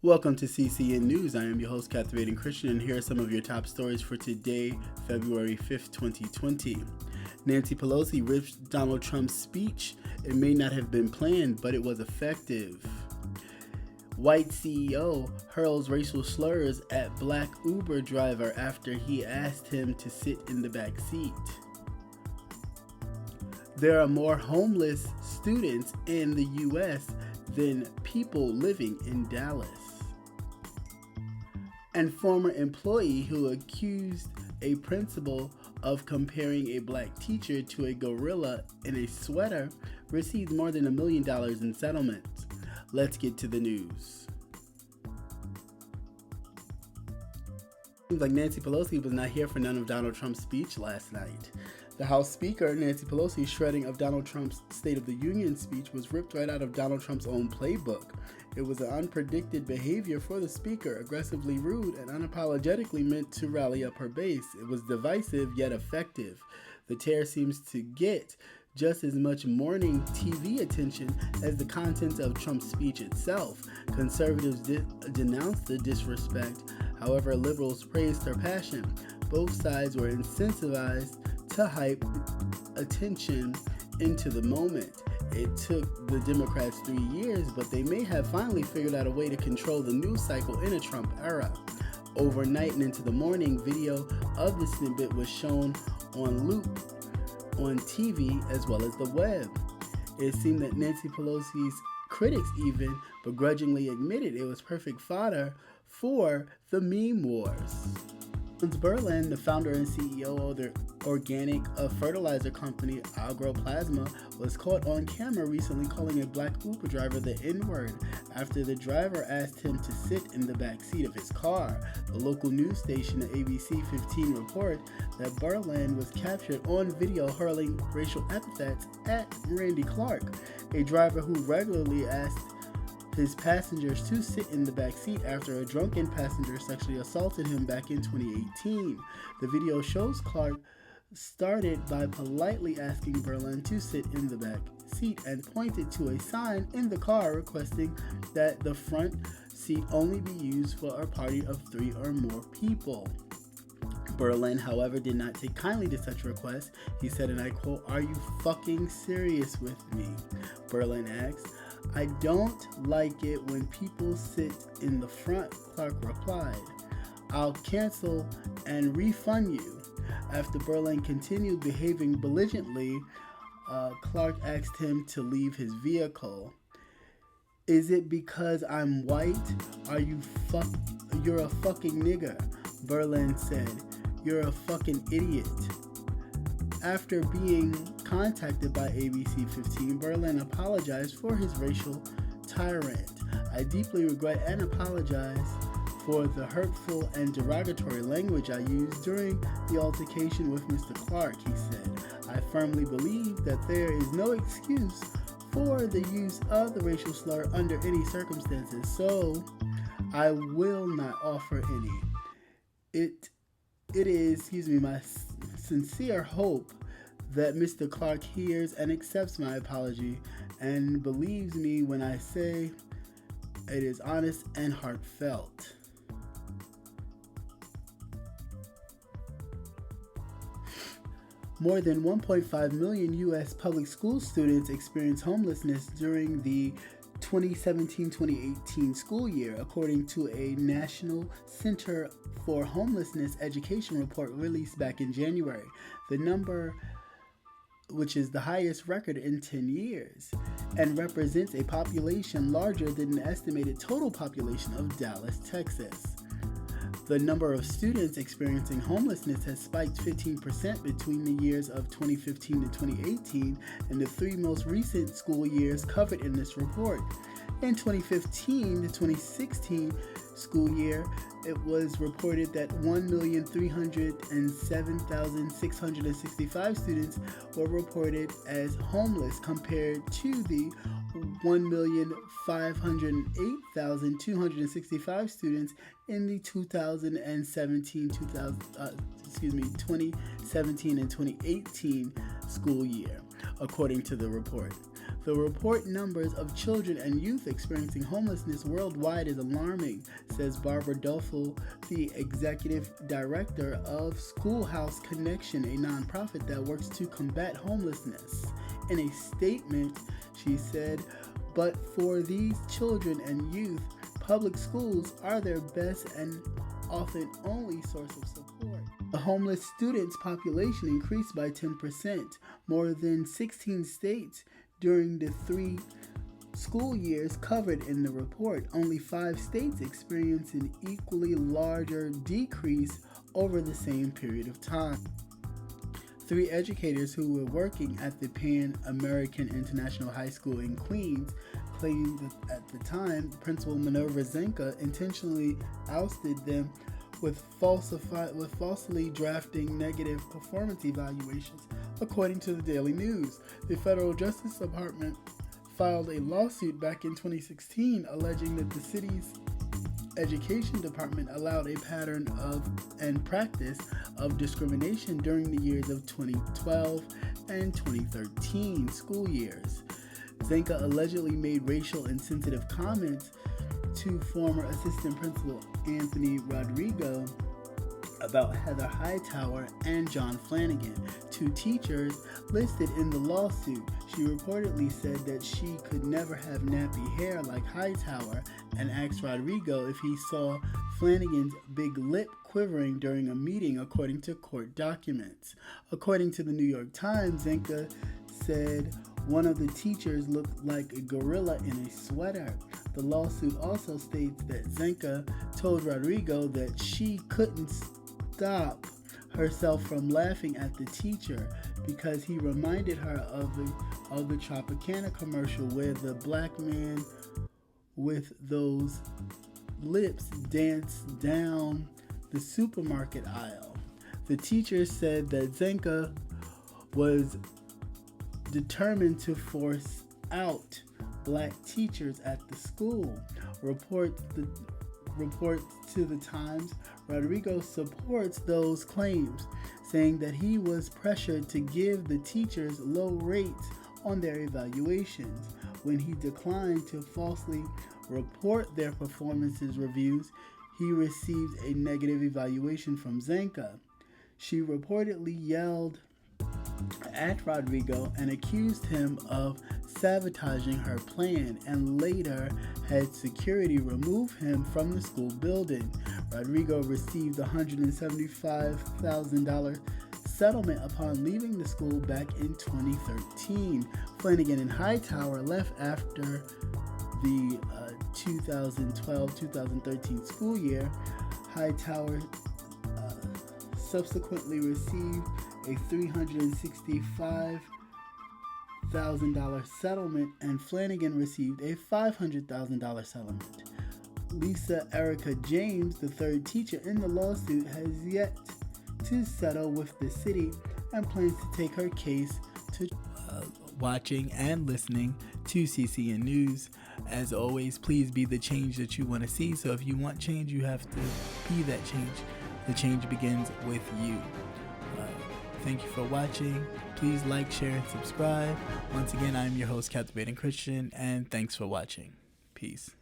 Welcome to CCN News. I am your host, Captivating Christian, and here are some of your top stories for today, February 5th, 2020. Nancy Pelosi rips Donald Trump's speech. It may not have been planned, but it was effective. White CEO hurls racial slurs at black Uber driver after he asked him to sit in the back seat. There are more homeless students in the U.S. than people living in Dallas. And former employee who accused a principal of comparing a black teacher to a gorilla in a sweater received more than $1 million in settlements. Let's get to the news. Seems like Nancy Pelosi was not here for none of Donald Trump's speech last night. The House Speaker, Nancy Pelosi's shredding of Donald Trump's State of the Union speech was ripped right out of Donald Trump's own playbook. It was an unpredicted behavior for the speaker, aggressively rude and unapologetically meant to rally up her base. It was divisive yet effective. The tear seems to get just as much morning TV attention as the contents of Trump's speech itself. Conservatives denounced the disrespect. However, liberals praised her passion. Both sides were incentivized to hype attention into the moment. It took the Democrats 3 years, but they may have finally figured out a way to control the news cycle in a Trump era. Overnight and into the morning, video of the snippet was shown on loop on TV as well as the web. It seemed that Nancy Pelosi's critics even begrudgingly admitted it was perfect fodder for the meme wars. Berlin, the founder and CEO of the organic fertilizer company Agroplasma, was caught on camera recently calling a black Uber driver the N-word after the driver asked him to sit in the back seat of his car. The local news station, the ABC 15, reported that Berlin was captured on video hurling racial epithets at Randy Clark, a driver who regularly asked his passengers to sit in the back seat after a drunken passenger sexually assaulted him back in 2018. The video shows Clark started by politely asking Berlin to sit in the back seat and pointed to a sign in the car requesting that the front seat only be used for a party of 3 or more people. Berlin, however, did not take kindly to such requests. He said, and I quote, "Are you fucking serious with me?" Berlin asked, "I don't like it when people sit in the front," Clark replied. "I'll cancel and refund you." After Berlin continued behaving belligerently, Clark asked him to leave his vehicle. "Is it because I'm white? You're a fucking nigger," Berlin said. "You're a fucking idiot." After being contacted by ABC 15, Berlin apologized for his racial tirade. "I deeply regret and apologize for the hurtful and derogatory language I used during the altercation with Mr. Clark," he said. "I firmly believe that there is no excuse for the use of the racial slur under any circumstances, so I will not offer any. It is, my sincere hope that Mr. Clark hears and accepts my apology and believes me when I say it is honest and heartfelt." More than 1.5 million U.S. public school students experienced homelessness during the 2017-2018 school year, according to a National Center for Homelessness education report released back in January. The number, which is the highest record in 10 years, and represents a population larger than the estimated total population of Dallas, Texas. The number of students experiencing homelessness has spiked 15% between the years of 2015 to 2018 and the 3 most recent school years covered in this report. In 2015 to 2016 school year, it was reported that 1,307,665 students were reported as homeless compared to the 1,508,265 students in the 2017 and 2018 school year, according to the report. The report numbers of children and youth experiencing homelessness worldwide is alarming, says Barbara Duffel, the executive director of Schoolhouse Connection, a nonprofit that works to combat homelessness. In a statement, she said, "But for these children and youth, public schools are their best and often only source of support." The homeless students' population increased by 10%, more than 16 states during the 3 school years covered in the report. Only 5 states experienced an equally larger decrease over the same period of time. 3 educators who were working at the Pan American International High School in Queens claimed that at the time, Principal Minerva Zenka intentionally ousted them with falsely drafting negative performance evaluations, according to the Daily News. The Federal Justice Department filed a lawsuit back in 2016 alleging that the city's education department allowed a pattern of and practice of discrimination during the years of 2012 and 2013 school years. Zenka allegedly made racial insensitive comments to former assistant principal Anthony Rodrigo about Heather Hightower and John Flanagan, 2 teachers listed in the lawsuit. She reportedly said that she could never have nappy hair like Hightower and asked Rodrigo if he saw Flanagan's big lip quivering during a meeting, according to court documents. According to the New York Times, Zenka said one of the teachers looked like a gorilla in a sweater. The lawsuit also states that Zenka told Rodrigo that she couldn't stop herself from laughing at the teacher because he reminded her of the Tropicana commercial where the black man with those lips danced down the supermarket aisle. The teacher said that Zenka was determined to force out black teachers at the school. Reports to the Times, Rodrigo supports those claims, saying that he was pressured to give the teachers low rates on their evaluations. When he declined to falsely report their performances reviews, he received a negative evaluation from Zenka. She reportedly yelled at Rodrigo and accused him of sabotaging her plan and later had security remove him from the school building. Rodrigo received a $175,000 settlement upon leaving the school back in 2013. Flanagan and Hightower left after the 2012-2013 school year. Hightower subsequently received a $365,000 settlement, and Flanagan received a $500,000 settlement. Lisa Erica James, the 3rd teacher in the lawsuit, has yet to settle with the city and plans to take her case to watching and listening to CCN News. As always, please be the change that you want to see. So if you want change, you have to be that change. The change begins with you. Thank you for watching. Please like, share, and subscribe. Once again, I'm your host, Captivating Christian, and thanks for watching. Peace.